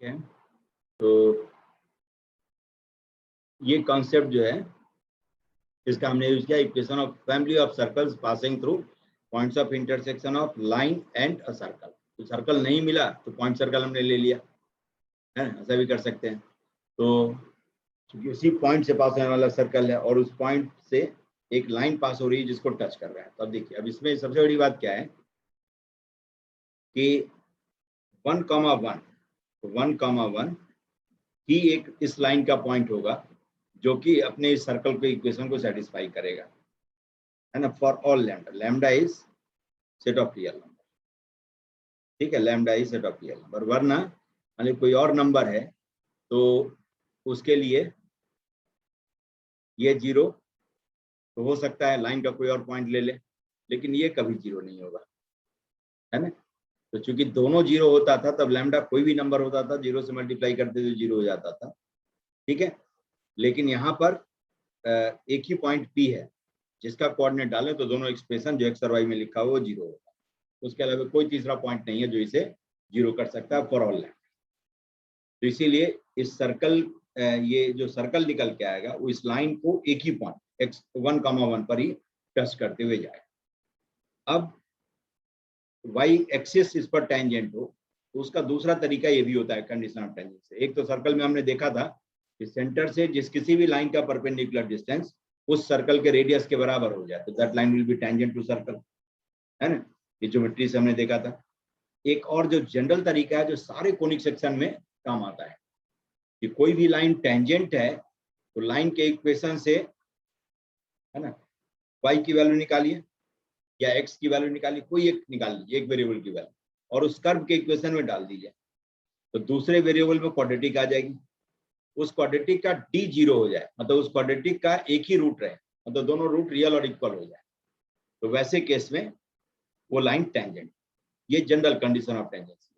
है। तो ये कॉन्सेप्ट जो है इसका हमने यूज किया, equation of family of circles passing through points of intersection of line and a circle. तो सर्कल नहीं मिला तो पॉइंट सर्कल हमने ले लिया, है ना, ऐसा भी कर सकते हैं। तो क्योंकि उसी पॉइंट से पास होने वाला सर्कल है और उस पॉइंट से एक लाइन पास हो रही है जिसको टच कर रहा है। तो अब देखिए, अब इसमें सबसे बड़ी बात क्या है कि 1,1 ही एक इस लाइन का पॉइंट होगा जो कि अपने इस सर्कल के इक्वेशन को सेटिस्फाई करेगा, है ना, for all lambda. Lambda is set of real number, ठीक है, lambda is set of real number. वरना मान कोई और नंबर है तो उसके लिए ये 0 तो हो सकता है लाइन का कोई और पॉइंट ले ले, लेकिन ये कभी 0 नहीं होगा, है ना। तो चूंकि दोनों 0 होता था तब लैम्डा कोई भी नंबर होता था 0 से मल्टीप्लाई करते तो 0 हो जाता था, ठीक है। लेकिन यहाँ पर एक ही पॉइंट P है जिसका कोऑर्डिनेट डालें तो दोनों एक्सप्रेशन जो एक्स और वाई में लिखा हुआ वो 0 होगा। उसके अलावा कोई तीसरा पॉइंट नहीं है जो इसे 0 कर सकता है फॉर ऑल लैम्डा। तो इसीलिए इस सर्कल, ये जो सर्कल निकल के आएगा वो इस लाइन को एक ही पॉइंट x1,1 पर ही टच करते हुए जाएगा। अब y एक्सिस इस पर टेंजेंट हो तो उसका दूसरा तरीका ये भी होता है कंडीशन ऑफ टेंजेंट से। एक तो सर्कल में हमने देखा था कि सेंटर से जिस किसी भी लाइन का परपेंडिकुलर डिस्टेंस उस सर्कल के रेडियस के बराबर हो जाए तो that line will be tangent to circle, है ना। ये ज्योमेट्री से हमने देखा था। एक और जो जनरल तरीका है जो सारे कोनिक सेक्शन में काम आता है कि कोई भी लाइन टेंजेंट है तो लाइन के इक्वेशन से, है ना, y की वैल्यू निकालिए या x की वैल्यू निकालिए, कोई एक निकाल लीजिए, एक वेरिएबल की वैल्यू, और उस कर्व के इक्वेशन में डाल दीजिए तो दूसरे वेरिएबल में क्वाड्रेटिक आ जाएगी। उस क्वाड्रेटिक का d 0 हो जाए, मतलब उस क्वाड्रेटिक का एक ही रूट रहे, मतलब दोनों रूट रियल और इक्वल हो जाए, तो वैसे केस में वो लाइन टेंजेंट। ये जनरल कंडीशन ऑफ टेंजेंसी है।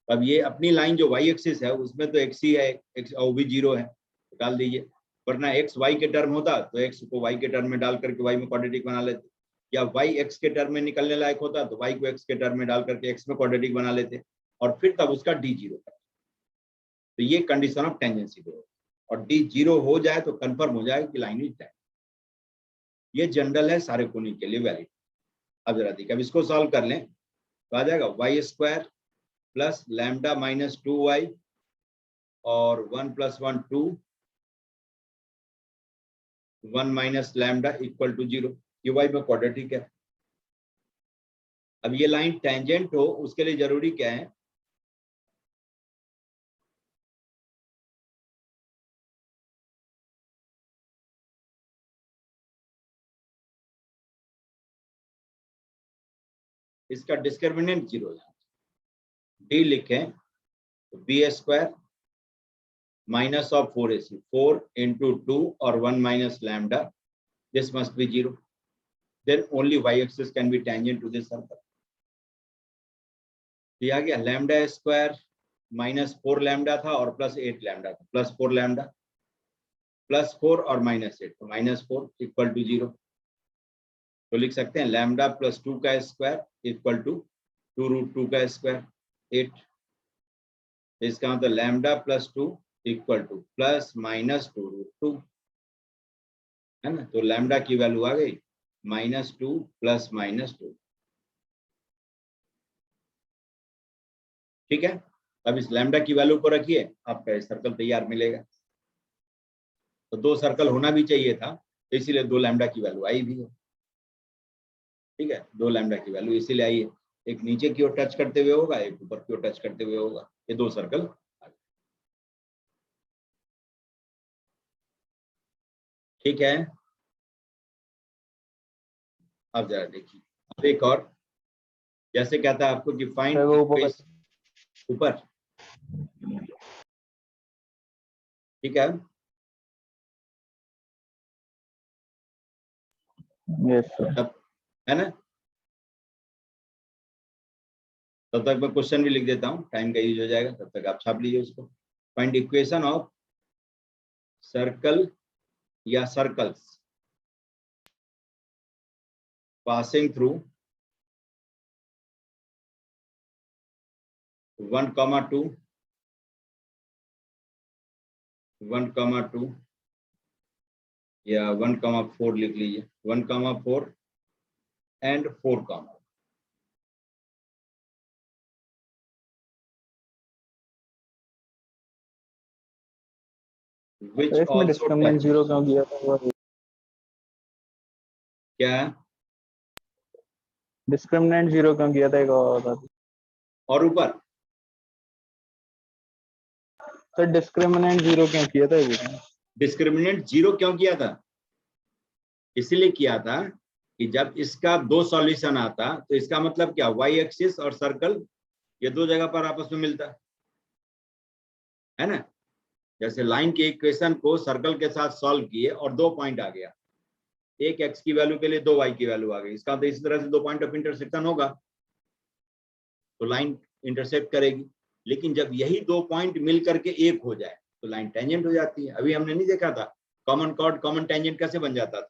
अब ये अपनी लाइन जो y एक्सिस है उसमें तो x ही है, x और भी 0 है तो डाल दीजिए, वरना x y के टर्म होता तो x को y के टर्म में डाल करके y में क्वाड्रेटिक बना लेते, या y x के टर्म में निकलने लायक होता तो y को x के टर्म में डाल करके x में क्वाड्रेटिक बना लेते और फिर तब उसका d 0 करते। तो ये कंडीशन ऑफ टेंजेंसी दो, और d 0 हो जाए तो कंफर्म हो जाए कि लाइन इज टेंजेंट। ये जनरल है सारे कोनिक के लिए वैलिड। अब जरा देखिए, अब इसको सॉल्व कर लें तो आ जाएगा y² plus lambda minus 2y और 1 + 1 2, 1 माइनस लैम्डा इक्वल टू 0। ये y में क्वाड्रेटिक है। अब ये लाइन टेंजेंट हो उसके लिए जरूरी क्या है, इसका डिस्क्रिमिनेंट 0 हो जाए। d लिखें तो b² minus of 4ac, 4 into 2 और 1 minus lambda, this must be 0, then only y axis can be tangent to this circle। तो आ गया लैम्डा स्क्वायर माइनस 4 लैम्डा था और प्लस 8 लैम्डा था, प्लस 4 लैम्डा प्लस 4 और माइनस 8, तो माइनस 4 इक्वल टू 0। तो लिख सकते हैं लैम्डा प्लस 2 का स्क्वायर इक्वल टू 2√2 का स्क्वायर 8। तो इसका मतलब lambda plus 2 equal two plus minus 2√2, है ना। तो लैम्डा की वैल्यू आ गई -2 प्लस -2, ठीक है। अब इस लैम्डा की वैल्यू को रखिए, आपका सर्कल तैयार मिलेगा। तो 2 सर्कल होना भी चाहिए था तो इसीलिए 2 लैम्डा की वैल्यू आई भी है, ठीक है। 2 लैम्डा की वैल्यू इसीलिए आई है, एक नीचे की ओर टच करते हुए होगा, एक ऊपर की ओर टच करते हुए होगा, ये 2 सर्कल। ठीक है। अब जरा देखिए, अब एक और, जैसे कहता है आपको कि फाइंड इक्वेशन ऊपर, ठीक है। यस सर, है ना। तब तक मैं क्वेश्चन भी लिख देता हूँ, टाइम का यूज हो जाएगा, तब तक आप छाप लीजिए उसको। फाइंड इक्वेशन ऑफ सर्कल या सर्कल्स passing through 1,2 1,2 या 1,4 लिख लीजिए, 1,4 एंड 4, which इसमें also डिस्क्रिमिनेंट touches, 0 क्यों किया था? क्या डिस्क्रिमिनेंट 0 क्यों किया था? एक और बता दो। और ऊपर सर डिस्क्रिमिनेंट 0 क्यों किया था? ये डिस्क्रिमिनेंट 0 क्यों किया था? इसलिए किया था कि जब इसका 2 सॉल्यूशन आता तो इसका मतलब क्या, वाई एक्सिस और सर्कल ये 2 जगह पर आपस में मिलता है ना। जैसे लाइन के इक्वेशन को सर्कल के साथ सॉल्व किए और 2 पॉइंट आ गया, एक एक्स की वैल्यू के लिए 2 वाई की वैल्यू आ गई, इसका तो इसी तरह से 2 पॉइंट ऑफ इंटरसेक्शन होगा तो लाइन इंटरसेक्ट करेगी। लेकिन जब यही 2 पॉइंट मिल करके एक हो जाए तो लाइन टेंजेंट हो जाती है। अभी हमने नहीं देखा था कॉमन कॉर्ड कॉमन टेंजेंट कैसे बन जाता था,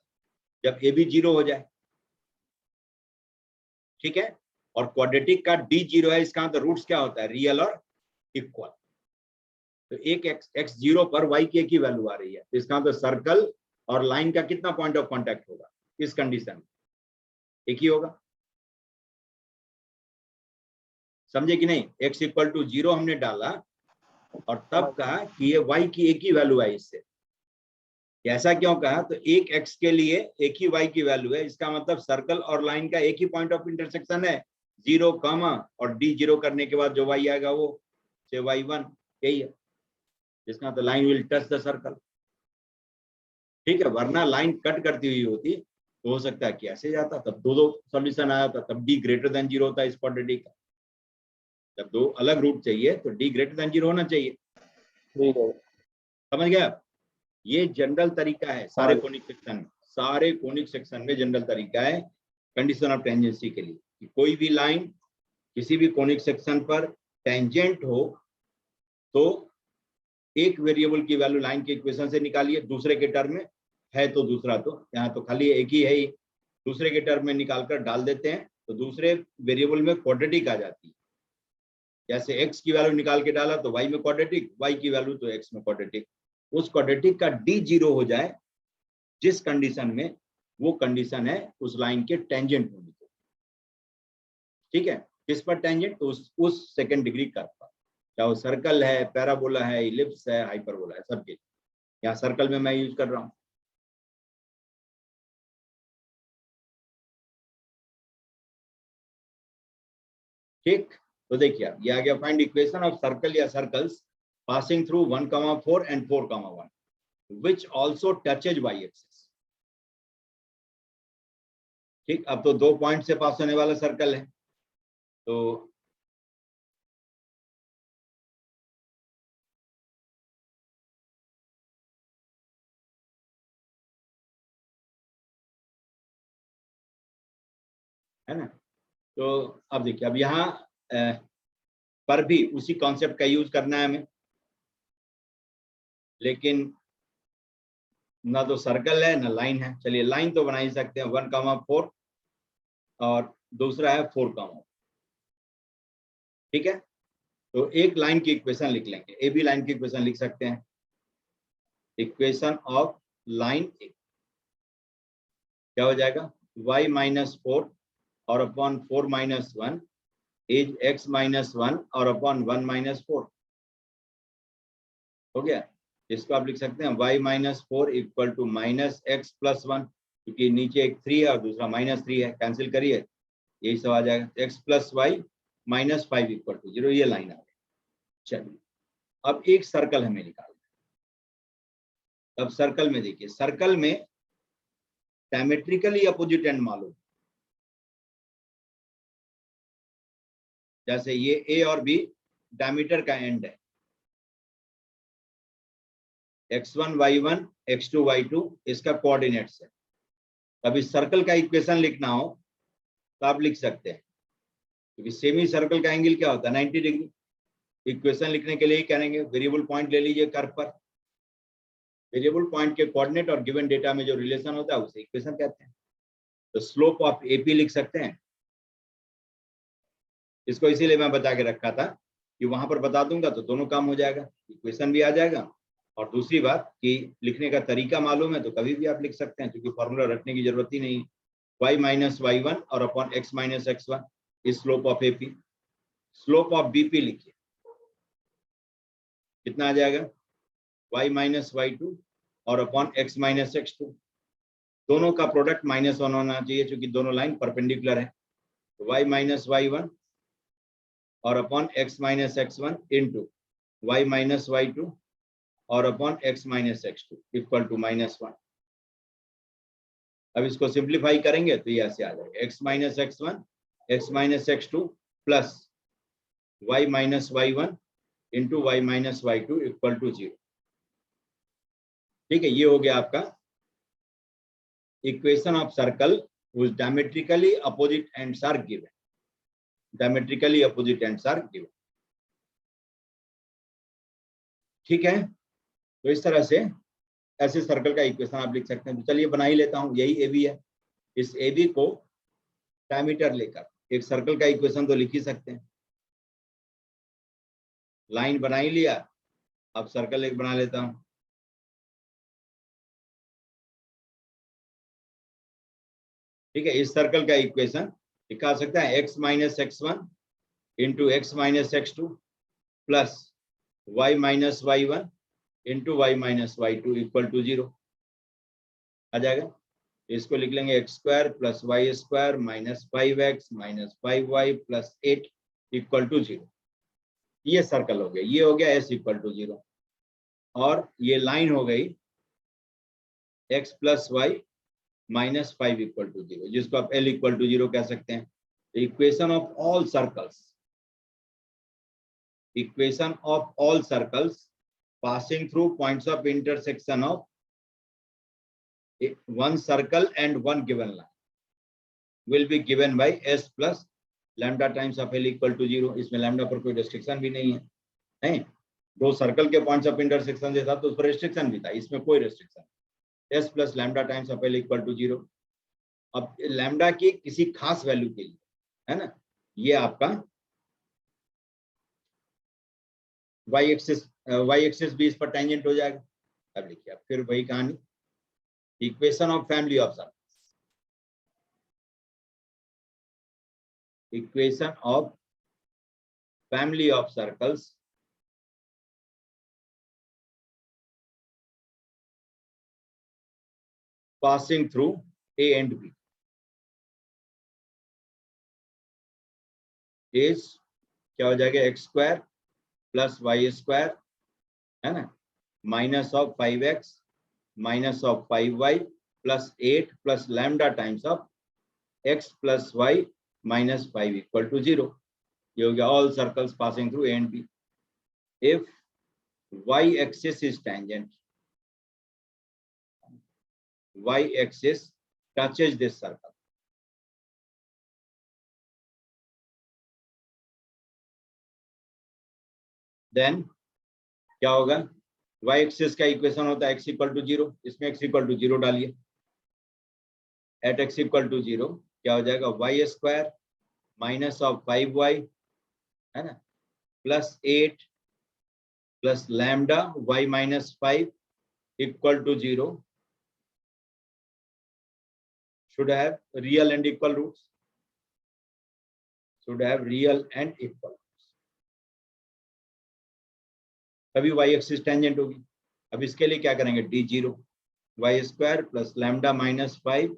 जब ए बी 0 हो जाए, ठीक है। और क्वाड्रेटिक का डी 0 है, इसका मतलब रूट्स क्या होता है, रियल और इक्वल। तो एक एक्स 0 पर वाई की एक ही वैल्यू आ रही है, तो इसका मतलब सर्कल और लाइन का कितना पॉइंट ऑफ कांटेक्ट होगा इस कंडीशन में, एक ही होगा। समझे कि नहीं? x इक्वल टू 0 हमने डाला और तब कहा कि ये y की एक ही वैल्यू है इससे। ऐसा क्यों कहा? तो एक x के लिए एक ही y की वैल्यू है, इसका मतलब सर्कल और लाइन का एक ही पॉइंट ऑफ इंटरसेक्शन है 0, और d 0 करने के बाद जो y आएगा वो से y1, यही है जिसका तो line will touch the circle, ठीक है। वरना लाइन कट करती हुई होती तो हो सकता है कि ऐसे जाता, तब दो सॉल्यूशन आया था, तब d ग्रेटर देन 0 होता है इस क्वाड्रेटिक का। जब 2 अलग रूट चाहिए तो d ग्रेटर देन 0 होना चाहिए, ठीक है, समझ गया? ये जनरल तरीका है सारे कोनिक सेक्शन में, सारे कोनिक सेक्शन में जनरल तरीका है कंडीशन ऑफ टेंजेंसी के लिए कि कोई भी लाइन किसी भी कोनिक सेक्शन पर टेंजेंट हो तो एक वेरिएबल की वैल्यू लाइन के इक्वेशन से निकालिए, दूसरे के टर्म में है तो दूसरा, तो यहाँ तो खाली एक ही है ही, दूसरे के टर्म में निकालकर डाल देते हैं तो दूसरे वेरिएबल में क्वाड्रेटिक आ जाती है। जैसे x की वैल्यू निकाल के डाला तो y में क्वाड्रेटिक, y की वैल्यू तो x में क्वाड्रेटिक। उस क्वाड्रेटिक का d 0 हो जाए जिस कंडीशन में, वो कंडीशन है उस लाइन के टेंजेंट होने की, ठीक है। किस पर टेंजेंट? तो उस सेकंड डिग्री कर्व पर, चाहे वो सर्कल है, पैराबोला है, इलिप्स है, हाइपरबोला है, सबके। यहाँ सर्कल में मैं यूज कर रहा हूँ, ठीक। तो देखिए ये आ गया, फाइंड इक्वेशन ऑफ सर्कल या circles passing through 1,4 and 4,1 which also touches y axis, ठीक। अब तो 2 पॉइंट से पास होने वाला सर्कल है, तो है ना। तो अब देखिए, अब यहाँ पर भी उसी कॉन्सेप्ट का यूज करना है हमें, लेकिन ना तो सर्कल है ना लाइन है। चलिए लाइन तो बना ही सकते हैं, 1,4 और दूसरा है 4,1, ठीक है। तो एक लाइन की इक्वेशन लिख लेंगे, ए बी लाइन की इक्वेशन लिख सकते हैं। इक्वेशन ऑफ लाइन ए क्या हो जाएगा, y माइनस 4 और upon 4 minus 1 is x minus 1 और अपॉन 1 माइनस 4, हो गया। इसको आप लिख सकते हैं y minus 4 equal to minus x plus 1, क्योंकि नीचे एक 3 है और दूसरा माइनस 3 है, कैंसिल करिए यही सब आ जाएगा, x plus y minus 5 equal to 0, ये लाइन आ गई। चलिए अब एक सर्कल हमें निकालना है। अब सर्कल में देखिए, सर्कल में डायमेट्रिकली अपोजिट एंड मालूम, जैसे ये ए और बी डायमीटर का एंड है, x1 y1 x2 y2 इसका कोऑर्डिनेट्स है। अब इस सर्कल का इक्वेशन लिखना हो तो आप लिख सकते हैं, क्योंकि सेमी सर्कल का एंगल क्या होता है, 90 डिग्री। इक्वेशन लिखने के लिए ही करेंगे, वेरिएबल पॉइंट ले लीजिए कर्व पर, वेरिएबल पॉइंट के कोऑर्डिनेट और गिवन डेटा में जो रिलेशन होता है उसे इक्वेशन कहते हैं। तो स्लोप ऑफ एपी लिख सकते हैं, इसको इसीलिए मैं बता के रखा था कि वहां पर बता दूंगा तो दोनों काम हो जाएगा, इक्वेशन भी आ जाएगा और दूसरी बात कि लिखने का तरीका मालूम है तो कभी भी आप लिख सकते हैं, क्योंकि फॉर्मूला रटने की जरूरत ही नहीं है। y माइनस y1 और upon x minus x1 is slope of AP। Slope of BP लिखिए, कितना आ जाएगा, y माइनस y2 और अपॉन x माइनस x2। दोनों का प्रोडक्ट -1 होना चाहिए क्योंकि दोनों लाइन परपेंडिकुलर है। तो y माइनस y1 और upon x minus x1 into y minus y2 और upon x minus x2 equal to -1। अब इसको सिंप्लीफाई करेंगे तो ये ऐसे आ जाएगा, x minus x1 x minus x2 plus y minus y1 into y minus y2 equal to 0। ठीक है, ये हो गया आपका equation of circle whose diametrically opposite ends are given। diametrically opposite ends are given। ठीक है, तो इस तरह से ऐसे सर्कल का इक्वेशन आप लिख सकते हैं। तो चलिए बना ही लेता हूं, यही AB है। इस AB को डायमीटर लेकर एक सर्कल का इक्वेशन तो लिख ही सकते हैं। लाइन बना ही लिया, अब सर्कल एक बना लेता हूं। ठीक है, इस सर्कल का इक्वेशन लिखा सकता है x minus x1 into x minus x2 plus y minus y1 into y minus y2 equal to 0 आ जाएगा। इसको लिख लेंगे x square plus y square minus 5x minus 5y plus 8 equal to 0। ये सर्कल हो गया, ये हो गया s इक्वल टू 0 और ये लाइन हो गई x plus y minus 5 equal to 0, जिसको आप L इक्वल टू 0 कह सकते हैं। Equation of all circles, equation of all circles passing through points of intersection of one circle and one given line will be given by s plus lambda times of L equal to 0। इसमें lambda पर कोई restriction भी नहीं है, नहीं, दो circle के points of intersection के साथ तो उस पर रेस्ट्रिक्शन भी था, इसमें कोई restriction. s plus lambda times of L equal to 0। अब लैम्डा की किसी खास वैल्यू के लिए, है ना, ये आपका y एक्सिस भी इस पर टेंजेंट हो जाएगा। अब लिखिए, फिर वही कहानी, equation of family of circles, equation of family of circles passing through A and B is क्या हो जाएगा, x square plus y square, है ना, minus of 5x minus of 5y plus 8 plus lambda times of x plus y minus 5 equal to 0। ये हो गया all circles passing through A and B। If y axis is tangent, y axis touches this circle, then क्या होगा, y axis का equation होता है x equal to 0, इसमें x equal to 0 डालिए। एट x इक्वल टू 0 क्या हो जाएगा, y square minus of 5y, है ना, plus 8 plus lambda y minus 5 equal to 0 should have real and equal roots, should have real and equal roots, तभी y axis tangent होगी। अब इसके लिए क्या करेंगे, d0 y square plus lambda minus 5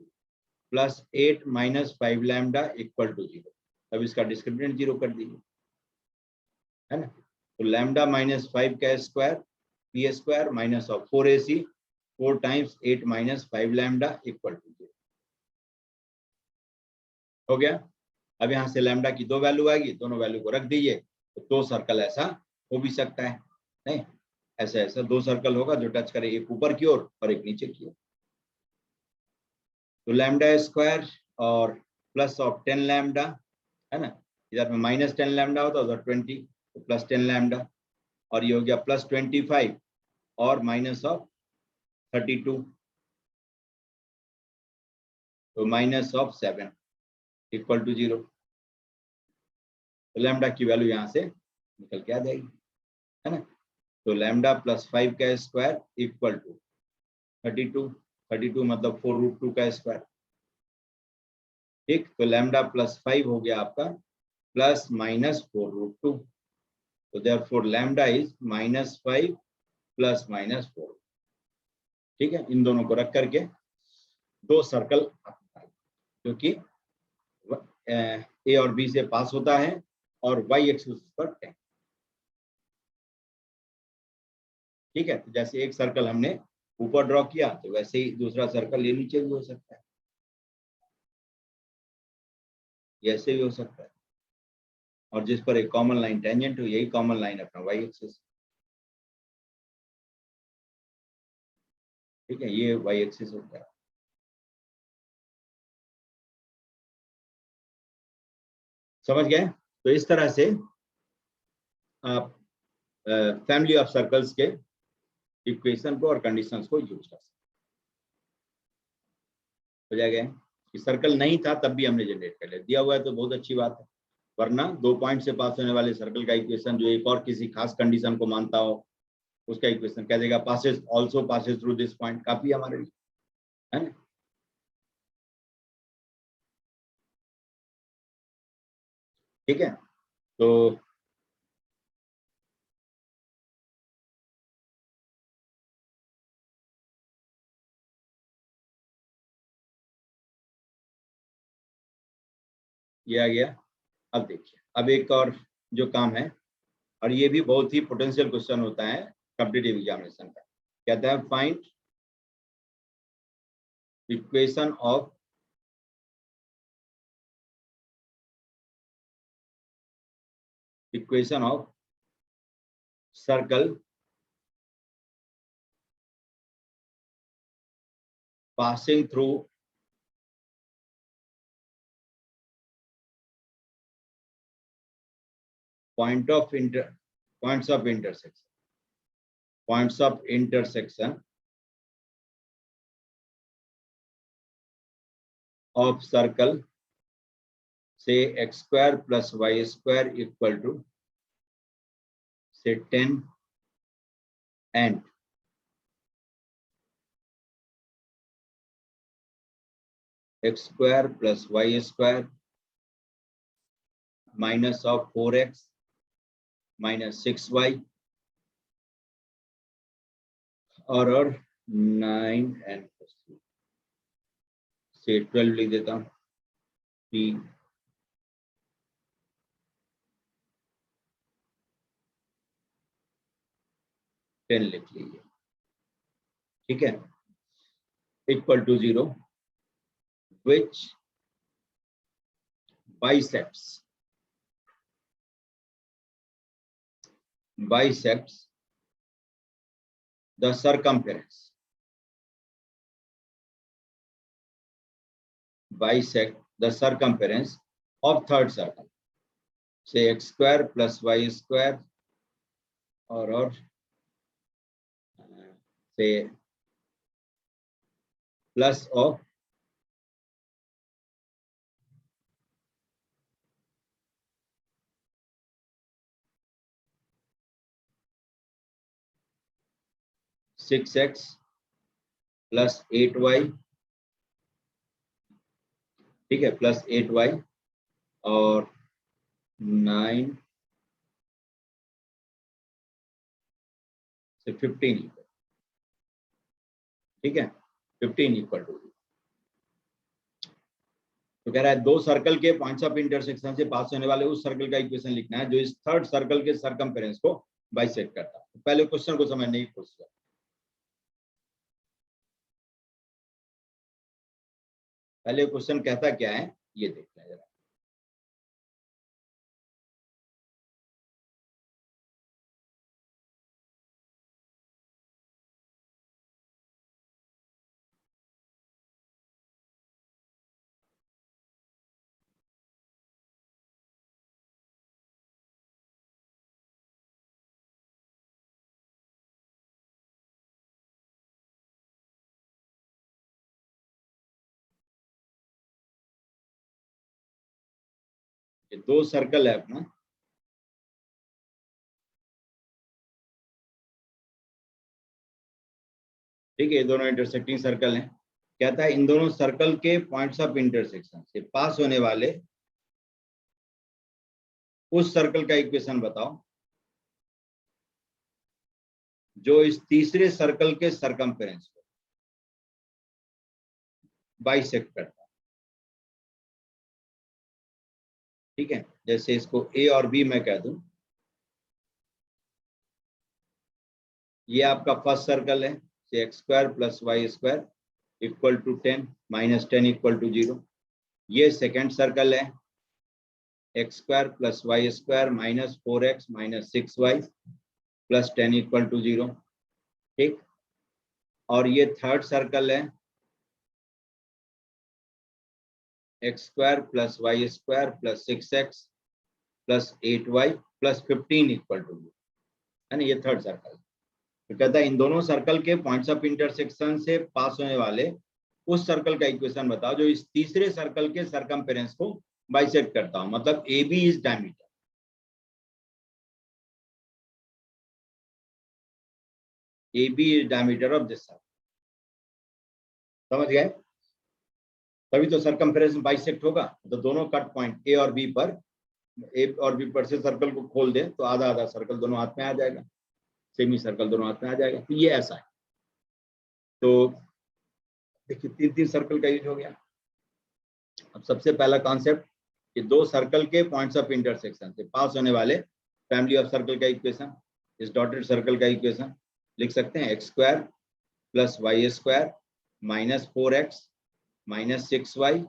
plus 8 minus 5 lambda equal to 0। अब इसका discriminant 0 कर दीजिए, है ना, तो लैम्डा माइनस 5 का square p square minus of 4ac 4 times 8 minus 5 lambda equal to 0 हो गया। अब यहाँ से लैम्डा की दो वैल्यू आएगी, दोनों वैल्यू को रख दीजिए, तो दो सर्कल ऐसा हो भी सकता है, नहीं, ऐसा ऐसा दो सर्कल होगा जो टच करे, एक ऊपर की ओर और एक नीचे की ओर। तो लैम्डा स्क्वायर और प्लस ऑफ 10 लैम्डा, है ना, इधर में माइनस 10 लैम्डा होता है, उधर 20, तो प्लस 10 लैम्डा, और ये हो गया प्लस 25 और माइनस ऑफ 32, तो माइनस ऑफ 7 इक्वल टू 0। तो लैम्डा की वैल्यू यहाँ से निकल के आ जाएगी, है ना। तो लैम्डा प्लस 5 का स्क्वायर इक्वल टू 32, 32 मतलब 4√2 का स्क्वायर। ठीक, तो लैम्डा प्लस 5 हो गया आपका प्लस माइनस 4√2, तो देयरफॉर लैम्डा इज -5 प्लस -4। ठीक है, इन दोनों को रख करके दो सर्कल जो कि ए और बी से पास होता है और वाई एक्सिस पर 10। ठीक है, तो जैसे एक सर्कल हमने ऊपर ड्रॉ किया तो वैसे ही दूसरा सर्कल ये नीचे भी हो सकता है, ऐसे भी हो सकता है, और जिस पर एक कॉमन लाइन टेंजेंट हो, यही कॉमन लाइन अपना वाई एक्सिस। ठीक है, ये वाई एक्सिस होता है। समझ गए? तो इस तरह से आप फैमिली ऑफ सर्कल्स के इक्वेशन को और कंडीशंस को यूज कर सकते। हो जाएगा कि सर्कल नहीं था तब भी हमने जनरेट कर लिया, दिया हुआ है तो बहुत अच्छी बात है, वरना 2 पॉइंट से पास होने वाले सर्कल का इक्वेशन जो एक और किसी खास कंडीशन को मानता हो, उसका इक्वेशन कह देगा passes also passes through this point, काफी हमारे लिए है ना। ठीक है, तो ये आ गया। अब देखिए, अब एक और जो काम है, और ये भी बहुत ही पोटेंशियल क्वेश्चन होता है कॉम्पिटिटिव एग्जामिनेशन का, कहता है find equation of circle passing through points of intersection of circle, say x square plus y square equal to say 10 and x square plus y square minus of 4x minus 6y और 9 and से 12 लिख देता हूँ, 10 लिख लीजिए। ठीक है, equal to 0 which bisects the circumference of third circle, say x square plus y square और say plus of 6x plus 8y, ठीक है, प्लस 8y और 9 से 15, ठीक है, 15 इक्वल टू। तो कह रहा है दो सर्कल के पॉइंट्स ऑफ इंटरसेक्शन से पास होने वाले उस सर्कल का इक्वेशन लिखना है जो इस थर्ड सर्कल के सर्कमफेरेंस को बाइसेक्ट करता है। तो पहले क्वेश्चन को समझने की कोशिश करें। पहले क्वेश्चन कहता क्या है ये देख लें जरा। ये दो सर्कल है अपना, ठीक है, ये दोनों इंटरसेक्टिंग सर्कल हैं। कहता है इन दोनों सर्कल के पॉइंट्स ऑफ इंटरसेक्शन से पास होने वाले उस सर्कल का इक्वेशन बताओ जो इस तीसरे सर्कल के सरकमफेरेंस को बाइसेक्ट करता है। ठीक है, जैसे इसको ए और बी मैं कह दूं, ये आपका फर्स्ट सर्कल है, x square plus y square equal to 10 minus 10 equal to 0। ये सेकेंड सर्कल है, x square plus y square minus 4x minus 6y plus 10 equal to 0। ठीक, और ये थर्ड सर्कल है, x square plus y square plus 6x plus 8y plus 15 equal to 0, है ना, ये third circle. तो कहता है इन दोनों सर्कल के पॉइंट्स ऑफ इंटरसेक्शन से पास होने वाले उस सर्कल का इक्वेशन बताओ जो इस तीसरे सर्कल के सरकमफेरेंस को बाइसेक्ट करता हो, मतलब A B is diameter. A B is diameter of this circle. समझ गए? तभी तो सरकमफेरेंस बाइसेक्ट होगा। तो दोनों कट पॉइंट ए और बी पर, ए और बी पर से सर्कल को खोल दे तो आधा आधा सर्कल दोनों हाथ में आ जाएगा, सेमी सर्कल दोनों हाथ में आ जाएगा। तो ये ऐसा है। तो देखिए तीन तीन सर्कल का यूज हो गया। अब सबसे पहला कॉन्सेप्ट कि दो सर्कल के पॉइंट्स ऑफ इंटरसेक्शन से पास होने वाले फैमिली ऑफ सर्कल का इक्वेशन, इस डॉटेड सर्कल का इक्वेशन लिख सकते हैं, x square plus y square minus 4x minus 6y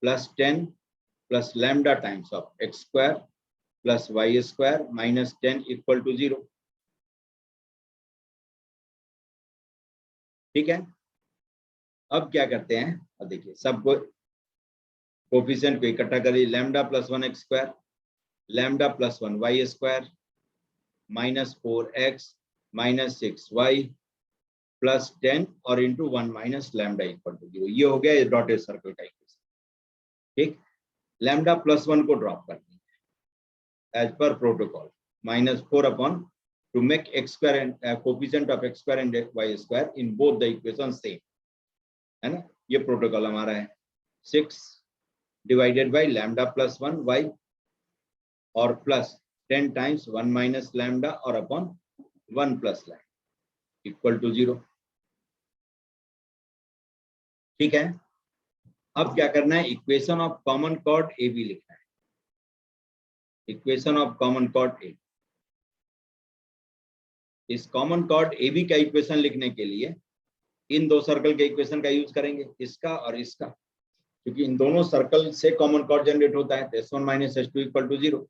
plus 10 plus lambda times of x square plus y square minus 10 equal to 0। ठीक है, अब क्या करते हैं, अब देखिए सबको कोफिशिएंट को इकट्ठा करिए, lambda plus 1 x square lambda plus 1 y square minus 4x minus 6y plus 10 और into 1 minus lambda equal to 0। ये हो गया डॉटेड सर्कल का इक्वेशन। ठीक, लैम्डा प्लस 1 को ड्रॉप कर देंगे as per protocol, minus 4 upon to make x square and coefficient of x square and y square in both the equation same, है ना। ये प्रोटोकॉल हमारा है। 6 divided by lambda plus 1 y और plus 10 times 1 minus lambda और upon 1 plus lambda equal to 0। ठीक है, अब क्या करना है, equation of common chord A B लिखना है। Equation of common chord A, इस कॉमन कॉर्ड ए बी का इक्वेशन लिखने के लिए इन दो सर्कल के इक्वेशन का यूज करेंगे, इसका और इसका, क्योंकि इन दोनों सर्कल से कॉमन कॉर्ड जनरेट होता है। s1 minus s2 equal to 0।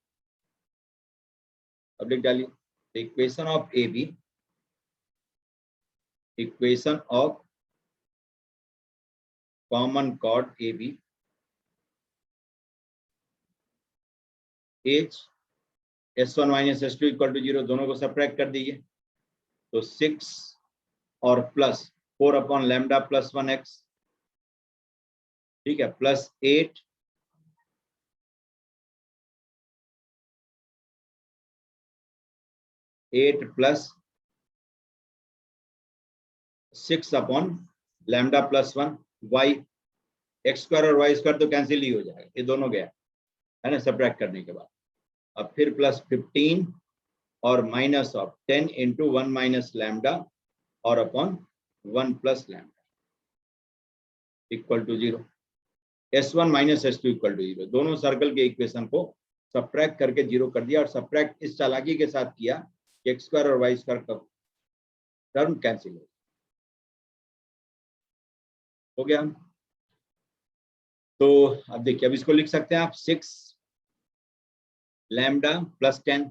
अब लिख डालिए, equation of A B, equation of common chord A B H s1 minus s2 equal to 0, दोनों को सब्ट्रैक्ट कर दीजिए तो 6 और plus 4 upon lambda plus 1x, ठीक है, plus 8 plus 6 upon lambda plus 1 y, x square और वाई स्क्वायर तो कैंसिल ही हो जाएगा, ये दोनों गया, है ना, सब्ट्रैक्ट करने के बाद। अब फिर प्लस 15 और minus of 10 into 1 minus lambda और upon 1 plus lambda equal to 0। s1 minus s2 equal to 0, दोनों सर्कल के इक्वेशन को सब्ट्रैक्ट करके 0 कर दिया, और सब्ट्रैक्ट इस चालाकी के साथ किया कि एक्स स्क्वायर और वाई स्क्वायर का टर्म कैंसिल हो गया। तो अब देखिए, अब इसको लिख सकते हैं आप 6 लैम्डा प्लस 10,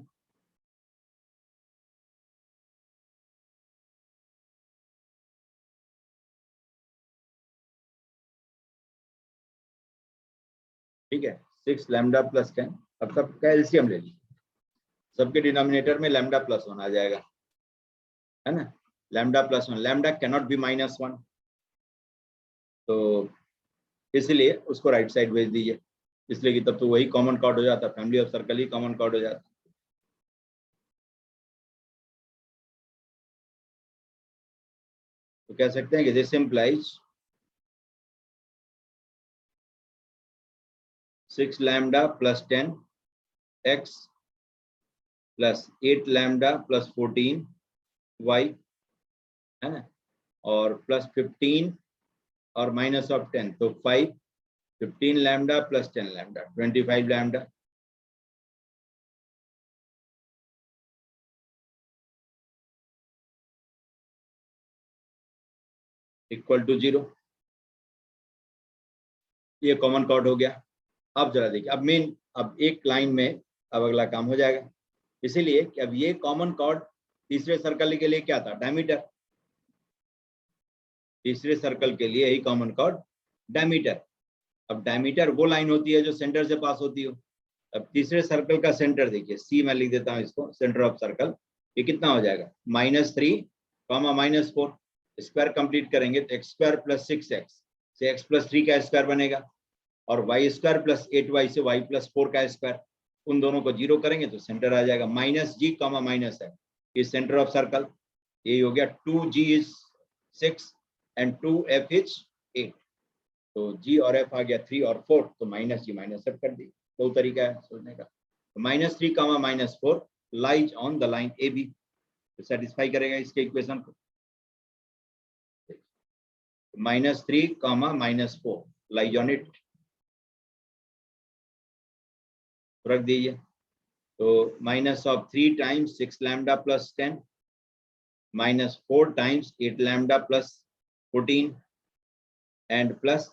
ठीक है, 6 लैम्डा प्लस 10। अब सबका एलसीएम ले लीजिए, सबके डिनोमिनेटर में लैम्डा प्लस 1 आ जाएगा, है ना, lambda plus 1, lambda can not be minus 1, तो इसलिए उसको राइट साइड भेज दीजिए, इसलिए कि तब तो वही कॉमन कॉर्ड हो जाता, family of circle he common chord हो जाता। तो तो कह सकते हैं कि this implies 6 lambda plus 10 x plus 8 lambda plus 14 y, है ना, और प्लस 15 और माइनस ऑफ 10, तो 5, 15 lambda plus 10 lambda, 25 lambda. Equal to 0। ये कॉमन कॉर्ड हो गया। अब जरा देखिए, अब एक लाइन में अब अगला काम हो जाएगा, इसीलिए कि अब ये कॉमन कॉर्ड तीसरे सर्कल के लिए क्या था, डायमीटर। तीसरे सर्कल के लिए ही कॉमन कॉर्ड डायमीटर। अब डायमीटर वो लाइन होती है जो सेंटर से पास होती हो। अब तीसरे सर्कल का सेंटर देखिए, सी मैं लिख देता हूँ इसको, सेंटर ऑफ सर्कल। ये कितना हो जाएगा, -3, -4। स्क्वायर कंप्लीट करेंगे तो x² + 6x से x + 3 का स्क्वायर बनेगा, और y² + 8y से y + 4 का स्क्वायर। उन दोनों को 0 करेंगे तो सेंटर आ जाएगा, -g, -f is centre of circle. यही हो गया, 2g is 6 and 2f is 8। तो g और f आ गया 3 और 4, तो -g -f कर दी। दो तरीका है सोचने का। -3, -4 lies on the line A B, तो सेटिस्फाई करेगा इसके इक्वेशन को। -3, -4 लाइज ऑन इट, रख दीजिए। तो -3 times 6 lambda plus 10, -4 times 8 lambda plus 14, and plus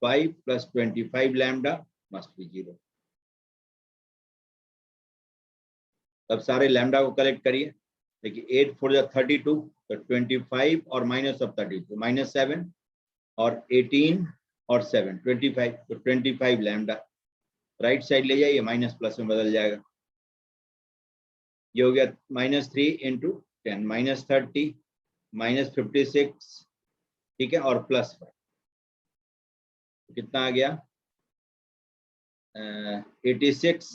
5 + 25 lambda must be 0। अब सारे लैम्डा को कलेक्ट करिए। देखिए 8 4 32, तो 25 और -32 -7, और 18 और 7 25, तो 25 लैम्डा। राइट साइड ले जाइए, माइनस प्लस में बदल जाएगा। ये हो गया -3 × 10 -30 -56, ठीक है, और +5, कितना आ गया 86,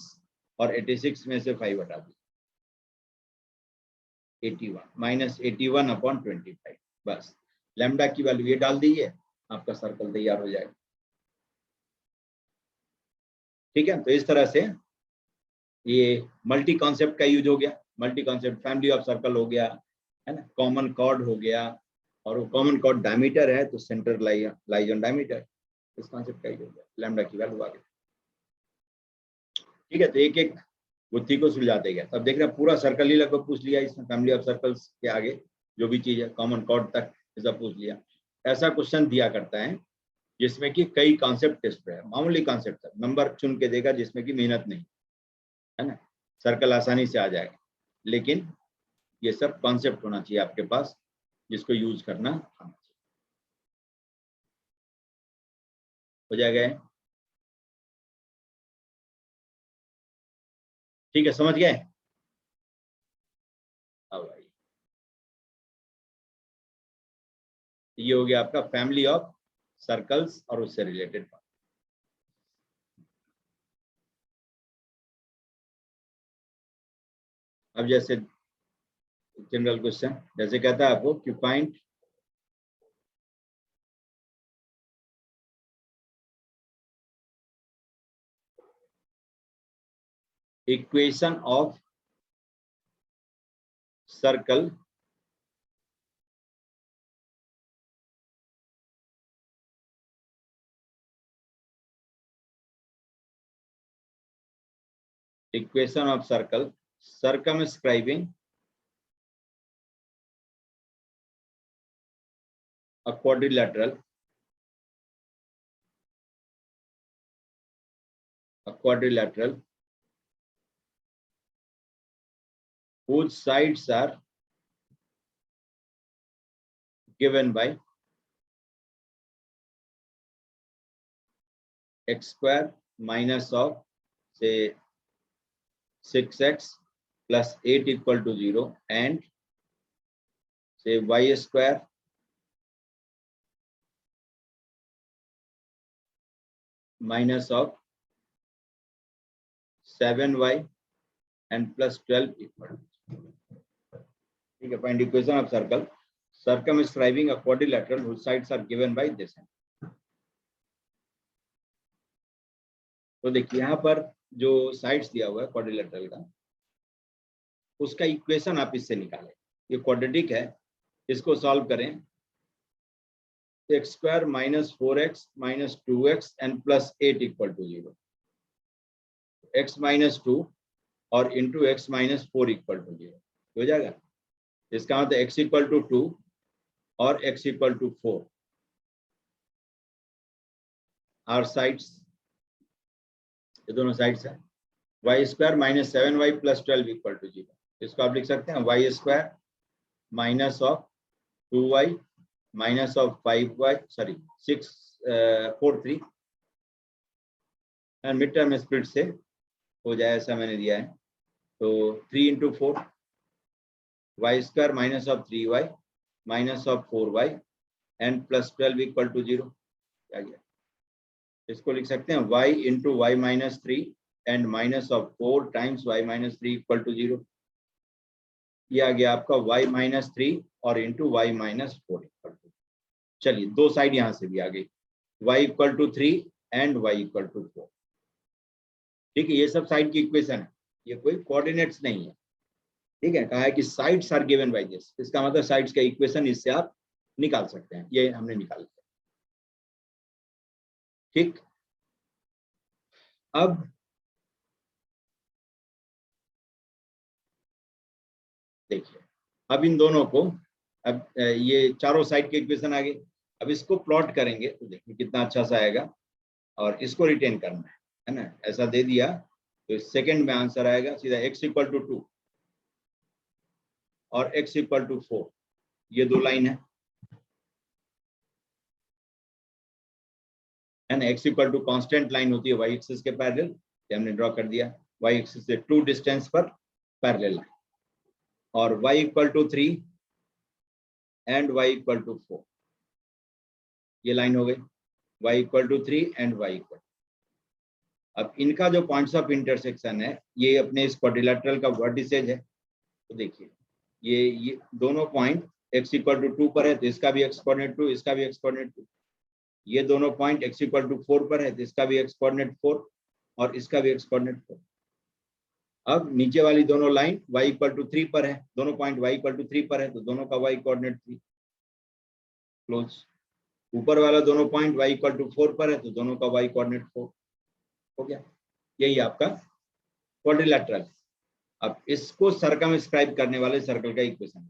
और 86 में से 5 हटा दी, 81 -81/25। बस लैम्डा की वैल्यू ये डाल दीजिए, आपका सर्कल तैयार हो जाएगा। ठीक है, तो इस तरह से ये मल्टी कॉन्सेप्ट का यूज हो गया। Multi concept, family of circle हो गया, है ना, कॉमन कॉर्ड हो गया, और वो कॉमन कॉर्ड डायमीटर है तो सेंटर लाइज ऑन डायमीटर। इस कॉन्सेप्ट का यूज हो गया, लैम्डा की वैल्यू आ गई। ठीक है, तो एक एक बुद्धि को सुलझाते गया। तब देख रहे हैं पूरा सर्कल ही लगभग पूछ लिया इसमें, फैमिली ऑफ सर्कल्स के आगे जो भी चीज है, कॉमन कॉर्ड तक सब पूछ लिया। ऐसा क्वेश्चन दिया करता है जिसमें कि कई कॉन्सेप्ट टेस्ट है, मामूली कॉन्सेप्ट है, नंबर चुन के देगा जिसमें कि मेहनत नहीं, है ना, सर्कल आसानी से आ जाएगा। लेकिन ये सब कॉन्सेप्ट होना चाहिए आपके पास, जिसको यूज करना आना चाहिए। हो जाएगा, ठीक है, समझ गए। अब आइए, ये हो गया आपका फैमिली ऑफ सर्कल्स और उससे रिलेटेड बात। अब जैसे जनरल क्वेश्चन जैसे कहता है आपको कि find equation of circle equation of circle circumscribing a quadrilateral whose sides are given by x² minus of say 6x plus 8 equal to 0, and say y² minus of 7y and plus 12 equal to, ठीक है, find equation of circle circumscribing a quadrilateral whose sides are given by this hand. तो देखिए यहाँ पर जो sides दिया हुआ है क्वाड्रिलेटरल का, उसका इक्वेशन आप इससे निकालें। ये क्वाड्रेटिक है, इसको सॉल्व करें। x² - 4x - 2x and +8 = 0। x - 2 और इंटू x - 4 = 0 हो जाएगा। इसका मतलब x = 2 और x = 4 आर साइड्स, ये दोनों साइड्स है। y² - 7y + 12 = 0। इसको आप लिख सकते हैं y² - 2y - 5y 4 3 and mid term split से हो जाए, ऐसा मैंने दिया है। तो 3 × 4 y² - 3y - 4y एंड +12 = 0। क्या गया, इसको लिख सकते हैं y × y - 3 and -4 times y - 3 = 0। ये आ गया आपका y - 3 और इंटू y - 4 = 0। चलिए दो साइड यहाँ से भी आ गई, y = 3 एंड y = 4। ठीक है, ये सब साइड की इक्वेशन है, ये कोई कोऑर्डिनेट्स नहीं है। ठीक है, कहा है कि sides are given by this, इसका मतलब साइड्स का इक्वेशन इससे आप निकाल सकते हैं। ये हमने निकाल लिया। ठीक, अब देखिए, अब इन दोनों को, अब ये चारों साइड के इक्वेशन आ गए। अब इसको प्लॉट करेंगे तो देखिए कितना अच्छा सा आएगा, और इसको रिटेन करना है ना। ऐसा दे दिया तो सेकंड में आंसर आएगा सीधा x = 2 और x = 4। ये दो लाइन है ना। x = कांस्टेंट लाइन होती है y एक्सिस के पैरेलल, ये हमने ड्रॉ कर दिया। y एक्सिस से 2 डिस्टेंस पर पैरेलल लाइन, और y = 3 एंड y = 4, ये लाइन हो गई। y = 3 and y = 4। अब इनका जो पॉइंट्स ऑफ इंटरसेक्शन है, ये अपने इस क्वाड्रिलेटरल का वर्टिसेज है। तो देखिए ये दोनों पॉइंट x = 2 पर है तो इसका भी x कोऑर्डिनेट 2, इसका भी x कोऑर्डिनेट 2। ये दोनों पॉइंट x = 4 पर है तो इसका भी x कोऑर्डिनेट 4 और इसका भी x कोऑर्डिनेट 4। अब नीचे वाली दोनों लाइन y = 3 पर है, दोनों पॉइंट y = 3 पर है तो दोनों का y कोऑर्डिनेट 3 क्लोज। ऊपर वाला दोनों पॉइंट y = 4 पर है तो दोनों का y कोऑर्डिनेट 4 हो गया। यही आपका क्वाड्रिलेटरल। अब इसको सर्कमस्क्राइब करने वाले सर्कल का इक्वेशन,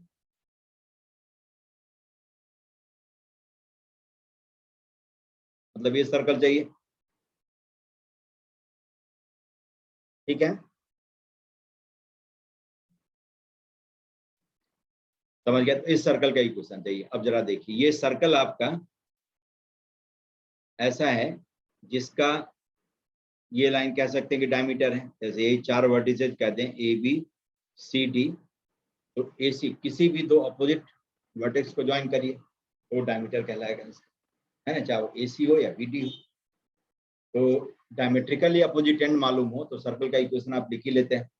मतलब ये सर्कल चाहिए। ठीक है, समझ गया। तो इस सर्कल का इक्वेशन चाहिए। अब जरा देखिए, ये सर्कल आपका ऐसा है जिसका ये लाइन कह सकते हैं कि डायमीटर है। जैसे यही 4 वर्टिसेज कहते हैं ए बी सी डी, तो ए सी किसी भी दो अपोजिट वर्टेक्स को ज्वाइन करिए तो डायमीटर कहलाएगा इसका, है ना, चाहे वो ए सी हो या बी डी हो। तो डायमेट्रिकली अपोजिट एंड मालूम हो तो सर्कल का इक्वेशन आप लिख ही लेते हैं।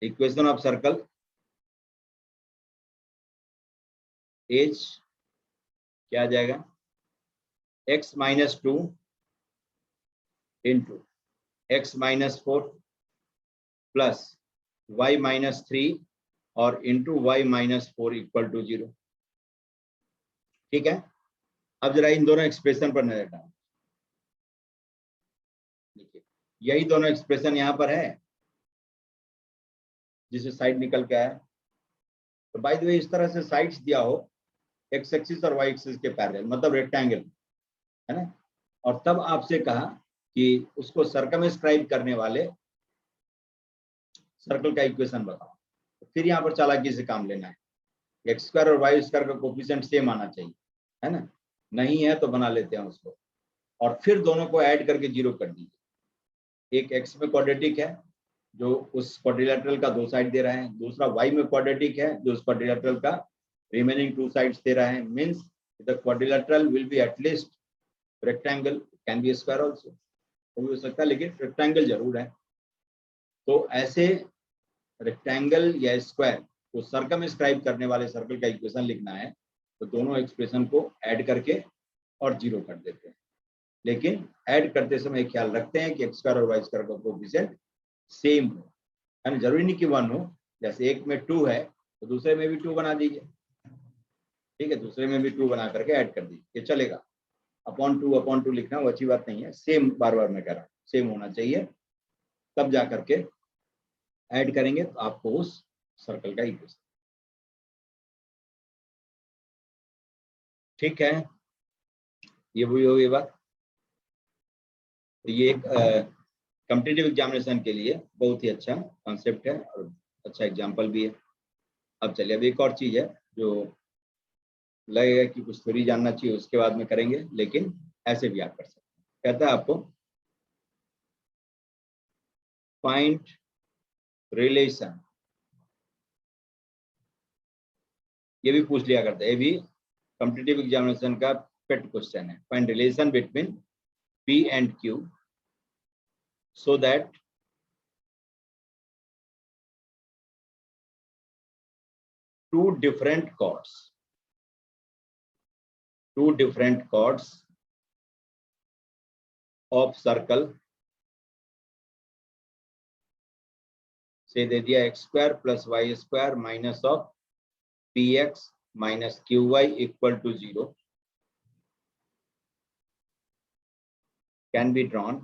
इक्वेशन ऑफ सर्कल एज क्या आ जाएगा, x - 2 into x - 4 plus y - 3 और इंटू y - 4 = 0। ठीक है, अब जरा इन दोनों एक्सप्रेशन पर नजर डालें। देखिए यही दोनों एक्सप्रेशन यहाँ पर है जिसे साइड निकल के आया। तो बाय द वे इस तरह से साइड्स दिया हो x एक्सिस और y एक्सिस के पैरेलल, मतलब रेक्टेंगल, है ना, और तब आपसे कहा कि उसको सर्कमस्क्राइब करने वाले सर्कल का इक्वेशन बताओ। तो फिर यहाँ पर चालाकी से काम लेना है। x² और y² का कोफिशिएंट सेम आना चाहिए, है ना, नहीं है तो बना लेते हैं उसको, और फिर दोनों को ऐड करके 0 कर दीजिए। एक x में क्वाड्रेटिक है जो उस क्वाड्रिलेटरल का 2 साइड दे रहा है, दूसरा y में क्वाड्रेटिक है जो उस क्वाड्रिलेटरल का रिमेनिंग 2 साइड्स दे रहा है। Means the quadrilateral will be at least rectangle, can be square also, वो भी हो सकता है लेकिन रेक्टेंगल जरूर है। तो ऐसे रेक्टेंगल या स्क्वायर को सर्कमस्क्राइब करने वाले सर्कल का इक्वेशन लिखना है तो दोनों एक्सप्रेशन को ऐड करके और जीरो कर देते हैं। लेकिन ऐड करते समय ख्याल रखते हैं कि एक्स स्क्वायर और वाई स्क्वायर का कोएफिशिएंट सेम हो, यानी जरूरी नहीं कि 1 हो। जैसे एक में 2 है तो दूसरे में भी 2 बना दीजिए, ठीक है, दूसरे में भी 2 बना करके ऐड कर दीजिए, ये चलेगा। अपॉन टू लिखना वो अच्छी बात नहीं है, सेम बार बार मैं कह रहा हूँ सेम होना चाहिए, तब जा करके ऐड करेंगे तो आपको उस सर्कल का इक्वेशन। ठीक है, ये वही हो गई बात। तो ये एक कॉम्पिटिटिव एग्जामिनेशन के लिए बहुत ही अच्छा कॉन्सेप्ट है और अच्छा एग्जाम्पल भी है। अब चलिए, अब एक और चीज है जो लगेगा कि कुछ थोड़ी जानना चाहिए, उसके बाद में करेंगे, लेकिन ऐसे भी आप कर सकते हैं। कहता है आपको फाइंड रिलेशन, ये भी पूछ लिया करता है, ये भी कॉम्पिटिटिव एग्जामिनेशन का पेट क्वेश्चन है। Find relation between P and Q so that two different chords of circle, से दे दिया x square plus y square minus of px minus qy equal to 0 can be drawn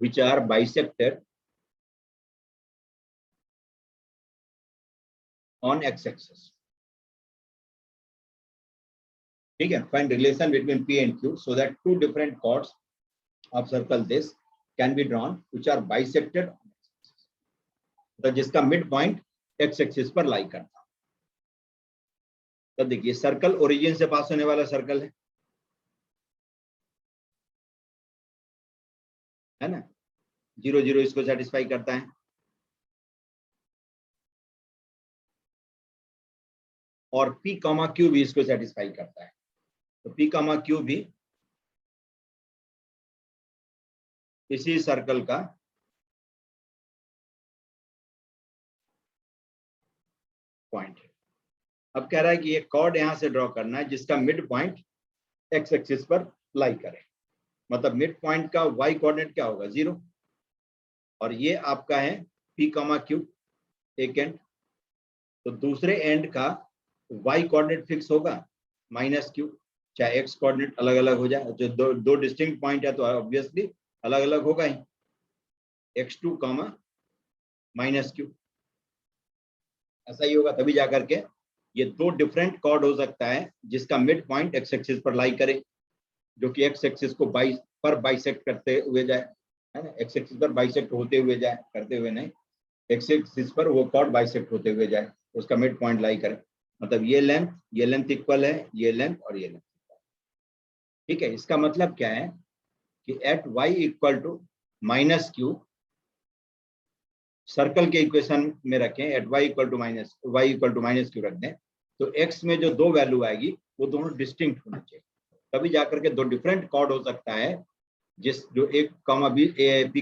which are bisected on x-axis. ठीक है, find relation between P and Q so that two different chords of circle this can be drawn which are bisected on x-axis. तो जिसका mid point x-axis पर लाई करता। तो देखिए circle origin से pass होने वाला सर्कल है ना, 0 0 इसको सेटिस्फाई करता है, और P, Q भी इसको सेटिस्फाई करता है। तो P, Q भी इसी सर्कल का पॉइंट है। अब कह रहा है कि ये कॉर्ड यहां से ड्रॉ करना है जिसका मिड पॉइंट एक्स एक्सिस पर लाई करे, मतलब मिड पॉइंट का वाई कोऑर्डिनेट क्या होगा 0, और ये आपका है P, Q एक एंड, तो दूसरे एंड का वाई कोऑर्डिनेट फिक्स होगा -q, चाहे एक्स कोऑर्डिनेट अलग अलग हो जाए, जो दो डिस्टिंक्ट पॉइंट है तो ऑब्वियसली अलग अलग होगा ही, x2, -q, ऐसा ही होगा। तभी जाकर के ये दो डिफरेंट कॉर्ड हो सकता है जिसका मिड पॉइंट एक्स एक्सिस पर लाई करे, जो कि एक्स एक्सिस को बाइसेक्ट करते हुए जाए, है ना, एक्स एक्सिस पर बाइसेक्ट होते हुए जाए, करते हुए नहीं, एक्स एक्सिस पर वो कॉर्ड बाइसेक्ट होते हुए जाए, उसका मिड पॉइंट लाई करे, मतलब ये लेंथ इक्वल है, ये लेंथ और ये लेंथ इक्वल। ठीक है, इसका मतलब क्या है कि at y equal to -q, circle के इक्वेशन में रखें, at y equal to -q रख दें, तो x में जो दो वैल्यू आएगी वो दोनों डिस्टिंक्ट होनी चाहिए, तभी जाकर के दो डिफरेंट कॉर्ड हो सकता है, जो एक P